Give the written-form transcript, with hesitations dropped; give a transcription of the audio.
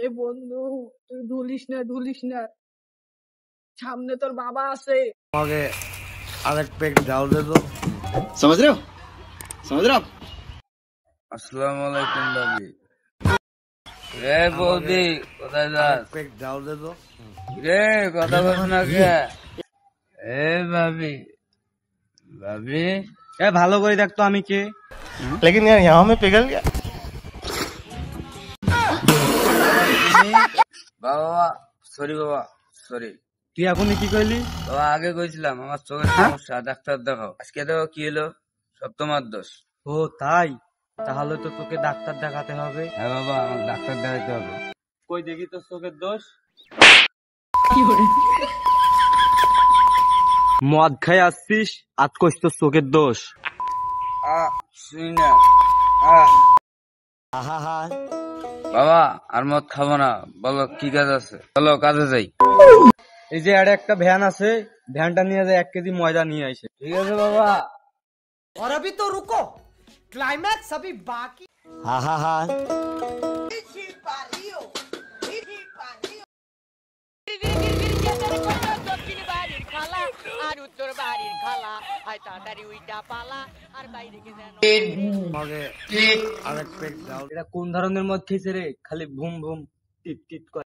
এ বন্ধু, তুই ঢুলিস না, সামনে তোর বাবা আছে। আমাকে আরেক পেক ডাল দে তো। समझ रहे हो आप? আসসালামু আলাইকুম ভাবি। রে বৌদি, কোথায় যাস? পেক ডাল দে তো। রে কথা বলছ না কে? এ ভাবি, ভাবি এ ভালো করে দেখতো আমি কে। लेकिन यार यहाँ में पिघल गया। বাবা, সরি বাবা, সরি। তুই এখনই কি কইলি? বাবা আগে কইছিলাম আমার চোখের সমস্যা, ডাক্তার দেখাও। আজকে দেখো কি হলো, সব তোমার দোষ। ও তাই? তাহলে তো তোকে ডাক্তার দেখাতে হবে। হ্যাঁ বাবা, আমার ডাক্তার দেখাতে হবে। কই দেখি তোর চোখের দোষ। মদ খাই আসছিস, আজ কইস তোর চোখের দোষ। শুনি না। বাবা আর মদ খাবো না, বলো কি কাজ আছে, বলো কাজে যাই। এই যে আরে একটা ভ্যান আছে, ভ্যানটা নিয়ে যায় 1 কেজি ময়দা নিয়ে আসে। ঠিক আছে বাবা। और अभी तो रुको, क्लाइमैक्स अभी बाकी। দক্ষিণ বাড়ির খালা আর উত্তর বাড়ির খালা, হয় তাড়াতাড়ি উইটা পালা আর বাইরে যেন আমাকে আরেক পেক ডাল। এটা কোন ধরনের মদ খেয়েছে রে? খালি ভুম ভুম টিপ টিপ করে।